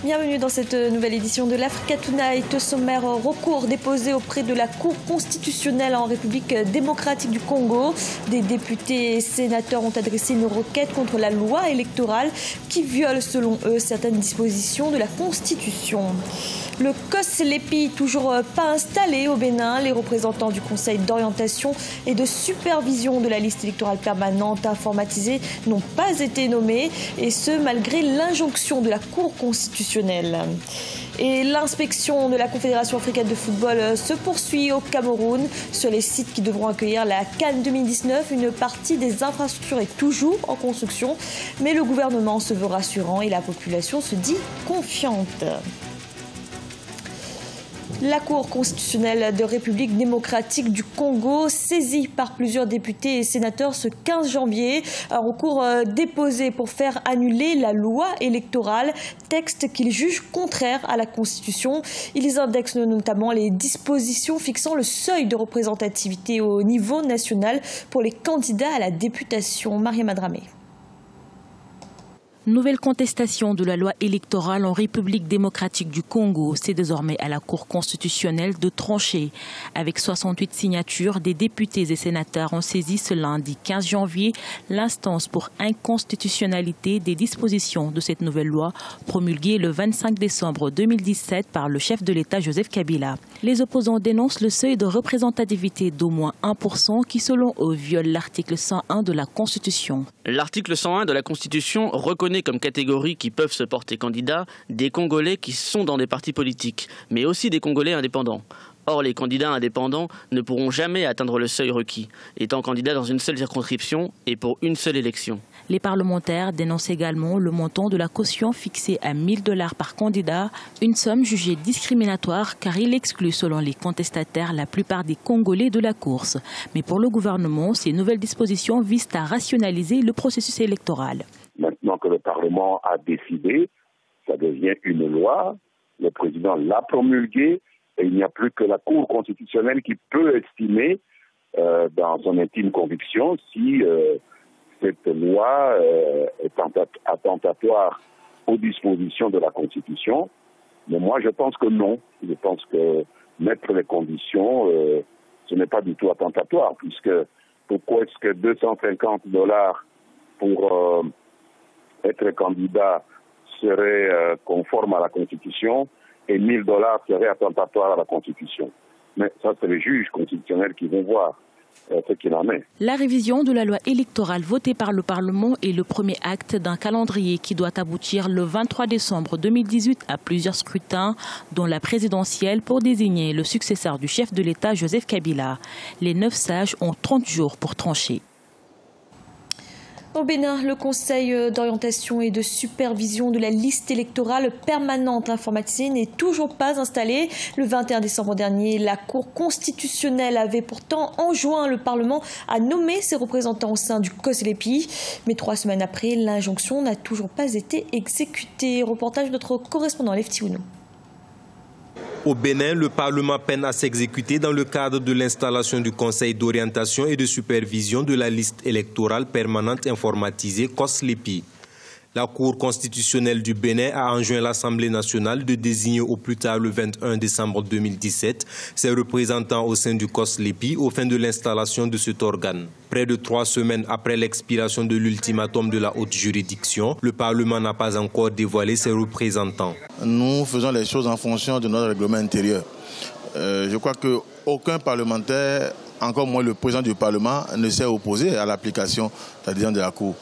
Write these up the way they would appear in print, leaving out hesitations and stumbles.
Bienvenue dans cette nouvelle édition de l'Africa Tonight. Sommaire, recours déposé auprès de la Cour constitutionnelle en République démocratique du Congo. Des députés et sénateurs ont adressé une requête contre la loi électorale qui viole selon eux certaines dispositions de la Constitution. Le COSLEPI, toujours pas installé au Bénin. Les représentants du Conseil d'orientation et de supervision de la liste électorale permanente informatisée n'ont pas été nommés, et ce malgré l'injonction de la Cour constitutionnelle. Et l'inspection de la Confédération africaine de football se poursuit au Cameroun. Sur les sites qui devront accueillir la CAN 2019, une partie des infrastructures est toujours en construction, mais le gouvernement se veut rassurant et la population se dit confiante. La Cour constitutionnelle de République démocratique du Congo, saisie par plusieurs députés et sénateurs ce 15 janvier, un recours déposé pour faire annuler la loi électorale, texte qu'ils jugent contraire à la Constitution. Ils indexent notamment les dispositions fixant le seuil de représentativité au niveau national pour les candidats à la députation. Mariam Adramé. Nouvelle contestation de la loi électorale en République démocratique du Congo. C'est désormais à la Cour constitutionnelle de trancher. Avec 68 signatures, des députés et sénateurs ont saisi ce lundi 15 janvier l'instance pour inconstitutionnalité des dispositions de cette nouvelle loi promulguée le 25 décembre 2017 par le chef de l'État Joseph Kabila. Les opposants dénoncent le seuil de représentativité d'au moins 1% qui, selon eux, viole l'article 101 de la Constitution. L'article 101 de la Constitution reconnaît comme catégorie qui peuvent se porter candidats des Congolais qui sont dans des partis politiques, mais aussi des Congolais indépendants. Or, les candidats indépendants ne pourront jamais atteindre le seuil requis, étant candidats dans une seule circonscription et pour une seule élection. Les parlementaires dénoncent également le montant de la caution fixé à 1 000 $ par candidat, une somme jugée discriminatoire car il exclut, selon les contestataires, la plupart des Congolais de la course. Mais pour le gouvernement, ces nouvelles dispositions visent à rationaliser le processus électoral. Maintenant que le Parlement a décidé, ça devient une loi, le président l'a promulguée, et il n'y a plus que la Cour constitutionnelle qui peut estimer, dans son intime conviction, si cette loi est attentatoire aux dispositions de la Constitution. Mais moi, je pense que non. Je pense que mettre les conditions, ce n'est pas du tout attentatoire, puisque pourquoi est-ce que 250 $ pour être candidat serait conforme à la Constitution et 1 000 $ serait attentatoire à la Constitution. Mais ça, c'est les juges constitutionnels qui vont voir ce qu'il en est. La révision de la loi électorale votée par le Parlement est le premier acte d'un calendrier qui doit aboutir le 23 décembre 2018 à plusieurs scrutins, dont la présidentielle pour désigner le successeur du chef de l'État Joseph Kabila. Les 9 sages ont 30 jours pour trancher. Au Bénin, le Conseil d'orientation et de supervision de la liste électorale permanente informatisée n'est toujours pas installé. Le 21 décembre dernier, la Cour constitutionnelle avait pourtant enjoint le Parlement à nommer ses représentants au sein du COSLEPI. Mais 3 semaines après, l'injonction n'a toujours pas été exécutée. Reportage de notre correspondant Lefty Ounou. Au Bénin, le Parlement peine à s'exécuter dans le cadre de l'installation du Conseil d'orientation et de supervision de la liste électorale permanente informatisée COSLEPI. La Cour constitutionnelle du Bénin a enjoint l'Assemblée nationale de désigner au plus tard le 21 décembre 2017 ses représentants au sein du COSLEPI aux fins de l'installation de cet organe. Près de 3 semaines après l'expiration de l'ultimatum de la haute juridiction, le Parlement n'a pas encore dévoilé ses représentants. Nous faisons les choses en fonction de notre règlement intérieur. Je crois qu'aucun parlementaire, encore moins le président du Parlement, ne s'est opposé à l'application de la décision de la Cour.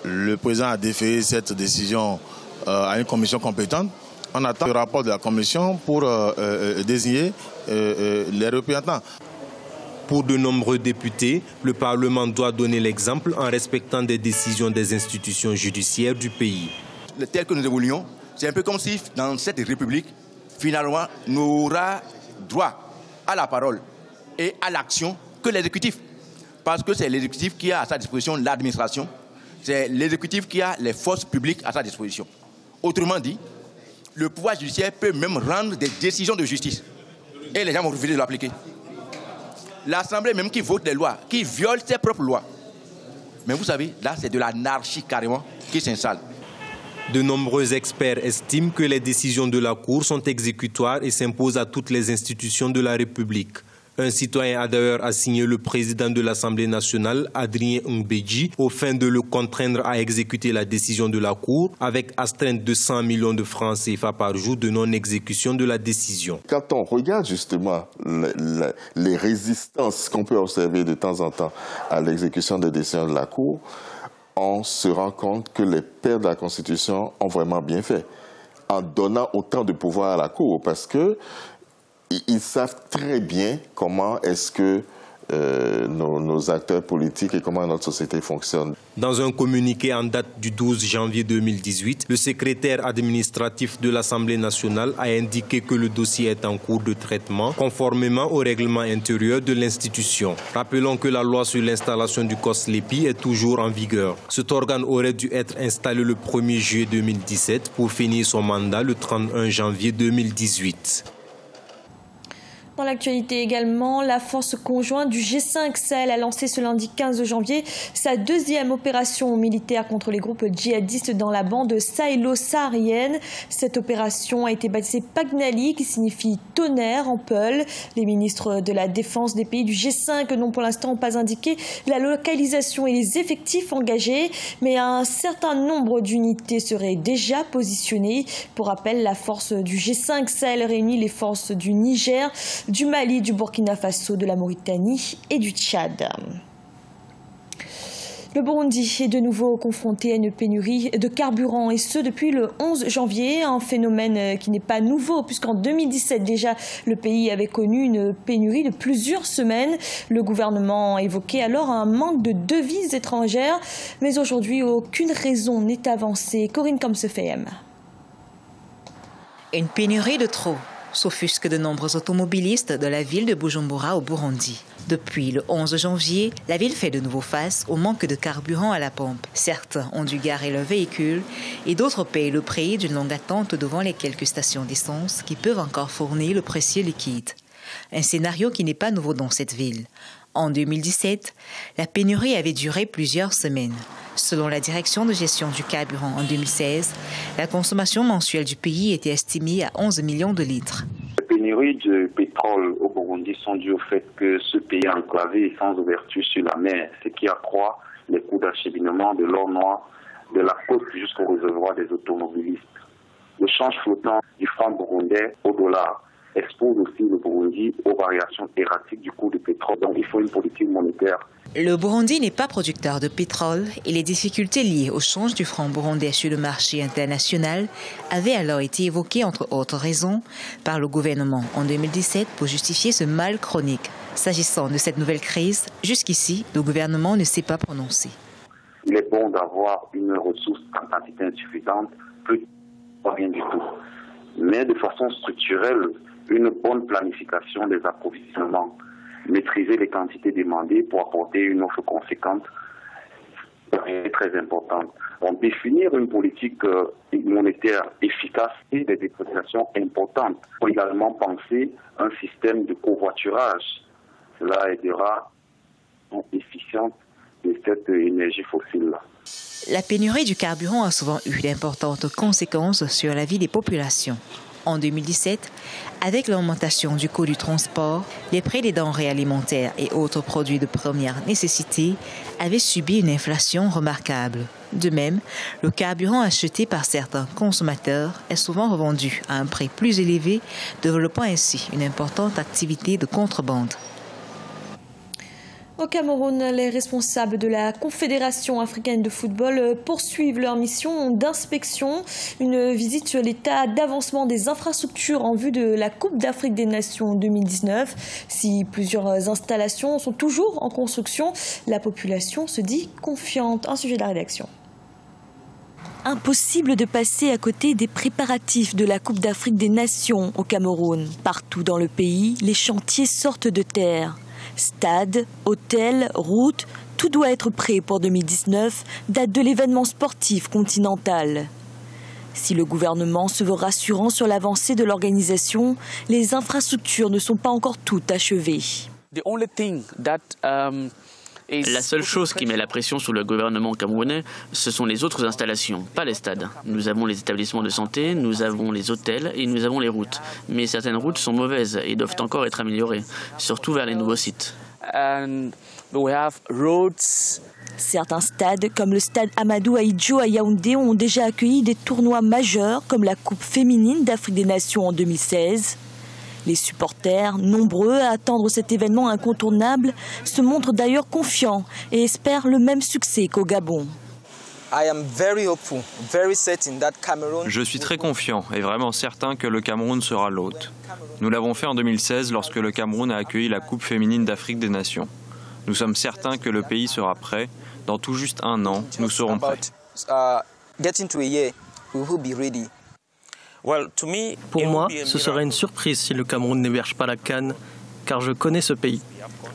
Le président a déféré cette décision à une commission compétente. On attend le rapport de la commission pour désigner les représentants. Pour de nombreux députés, le Parlement doit donner l'exemple en respectant des décisions des institutions judiciaires du pays. Tel que nous évoluons, c'est un peu comme si dans cette République, finalement, nous aura droit à la parole et à l'action que l'exécutif. Parce que c'est l'exécutif qui a à sa disposition l'administration. C'est l'exécutif qui a les forces publiques à sa disposition. Autrement dit, le pouvoir judiciaire peut même rendre des décisions de justice. Et les gens vont refuser de l'appliquer. L'Assemblée même qui vote des lois, qui viole ses propres lois. Mais vous savez, là, c'est de l'anarchie carrément qui s'installe. De nombreux experts estiment que les décisions de la Cour sont exécutoires et s'imposent à toutes les institutions de la République. Un citoyen a d'ailleurs assigné le président de l'Assemblée nationale, Adrien Mbedji, aux fins de le contraindre à exécuter la décision de la Cour avec astreinte de 100 millions de francs CFA par jour de non-exécution de la décision. Quand on regarde justement les résistances qu'on peut observer de temps en temps à l'exécution des décisions de la Cour, on se rend compte que les pères de la Constitution ont vraiment bien fait en donnant autant de pouvoir à la Cour parce que ils savent très bien comment est-ce que nos acteurs politiques et comment notre société fonctionne. Dans un communiqué en date du 12 janvier 2018, le secrétaire administratif de l'Assemblée nationale a indiqué que le dossier est en cours de traitement conformément au règlement intérieur de l'institution. Rappelons que la loi sur l'installation du COSLEPI est toujours en vigueur. Cet organe aurait dû être installé le 1er juillet 2017 pour finir son mandat le 31 janvier 2018. Dans l'actualité également, la force conjointe du G5 Sahel a lancé ce lundi 15 janvier sa deuxième opération militaire contre les groupes djihadistes dans la bande sahélo-saharienne. Cette opération a été baptisée Pagnali, qui signifie tonnerre en peul. Les ministres de la Défense des pays du G5 n'ont pour l'instant pas indiqué la localisation et les effectifs engagés, mais un certain nombre d'unités seraient déjà positionnées. Pour rappel, la force du G5 Sahel réunit les forces du Niger, du Mali, du Burkina Faso, de la Mauritanie et du Tchad. Le Burundi est de nouveau confronté à une pénurie de carburant et ce depuis le 11 janvier, un phénomène qui n'est pas nouveau puisqu'en 2017 déjà le pays avait connu une pénurie de plusieurs semaines. Le gouvernement évoquait alors un manque de devises étrangères, mais aujourd'hui aucune raison n'est avancée. Corinne Kamsefehem. Une pénurie de trop s'offusquent de nombreux automobilistes de la ville de Bujumbura au Burundi. Depuis le 11 janvier, la ville fait de nouveau face au manque de carburant à la pompe. Certains ont dû garer leurs véhicules et d'autres payent le prix d'une longue attente devant les quelques stations d'essence qui peuvent encore fournir le précieux liquide. Un scénario qui n'est pas nouveau dans cette ville. En 2017, la pénurie avait duré plusieurs semaines. Selon la direction de gestion du carburant en 2016, la consommation mensuelle du pays était estimée à 11 millions de litres. Les pénuries de pétrole au Burundi sont dues au fait que ce pays est enclavé et sans ouverture sur la mer, ce qui accroît les coûts d'acheminement de l'or noir de la côte jusqu'au réservoir des automobilistes. Le change flottant du franc burundais au dollar expose aussi le Burundi aux variations erratiques du cours du pétrole. Donc il faut une politique monétaire. Le Burundi n'est pas producteur de pétrole et les difficultés liées au change du franc burundais sur le marché international avaient alors été évoquées, entre autres raisons, par le gouvernement en 2017 pour justifier ce mal chronique. S'agissant de cette nouvelle crise, jusqu'ici, le gouvernement ne s'est pas prononcé. Il est bon d'avoir une ressource en quantité insuffisante, plus rien du tout. Mais de façon structurelle, une bonne planification des approvisionnements, maîtriser les quantités demandées pour apporter une offre conséquente est très importante. Donc, définir une politique monétaire efficace et des dépréciations importantes. Il faut également penser un système de covoiturage. Cela aidera l'efficience de cette énergie fossile-là. La pénurie du carburant a souvent eu d'importantes conséquences sur la vie des populations. En 2017, avec l'augmentation du coût du transport, les prix des denrées alimentaires et autres produits de première nécessité avaient subi une inflation remarquable. De même, le carburant acheté par certains consommateurs est souvent revendu à un prix plus élevé, développant ainsi une importante activité de contrebande. Au Cameroun, les responsables de la Confédération africaine de football poursuivent leur mission d'inspection. Une visite sur l'état d'avancement des infrastructures en vue de la Coupe d'Afrique des Nations 2019. Si plusieurs installations sont toujours en construction, la population se dit confiante. Un sujet de la rédaction. Impossible de passer à côté des préparatifs de la Coupe d'Afrique des Nations au Cameroun. Partout dans le pays, les chantiers sortent de terre. Stades, hôtels, routes, tout doit être prêt pour 2019, date de l'événement sportif continental. Si le gouvernement se veut rassurant sur l'avancée de l'organisation, les infrastructures ne sont pas encore toutes achevées. La seule chose qui met la pression sur le gouvernement camerounais, ce sont les autres installations, pas les stades. Nous avons les établissements de santé, nous avons les hôtels et nous avons les routes. Mais certaines routes sont mauvaises et doivent encore être améliorées, surtout vers les nouveaux sites. Certains stades, comme le stade Amadou Ahidjo à Yaoundé, ont déjà accueilli des tournois majeurs comme la Coupe féminine d'Afrique des Nations en 2016. Les supporters, nombreux à attendre cet événement incontournable, se montrent d'ailleurs confiants et espèrent le même succès qu'au Gabon. Je suis très confiant et vraiment certain que le Cameroun sera l'hôte. Nous l'avons fait en 2016 lorsque le Cameroun a accueilli la Coupe féminine d'Afrique des Nations. Nous sommes certains que le pays sera prêt. Dans tout juste un an, nous serons prêts. Pour moi, ce serait une surprise si le Cameroun n'héberge pas la CAN, car je connais ce pays.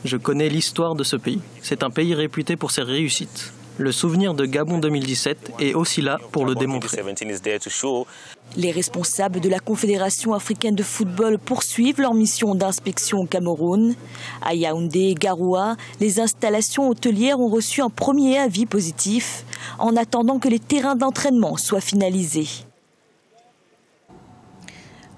Je connais l'histoire de ce pays. C'est un pays réputé pour ses réussites. Le souvenir de Gabon 2017 est aussi là pour le démontrer. Les responsables de la Confédération africaine de football poursuivent leur mission d'inspection au Cameroun. À Yaoundé et Garoua, les installations hôtelières ont reçu un premier avis positif en attendant que les terrains d'entraînement soient finalisés.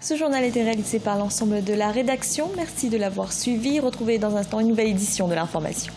Ce journal a été réalisé par l'ensemble de la rédaction. Merci de l'avoir suivi. Retrouvez dans un instant une nouvelle édition de l'information.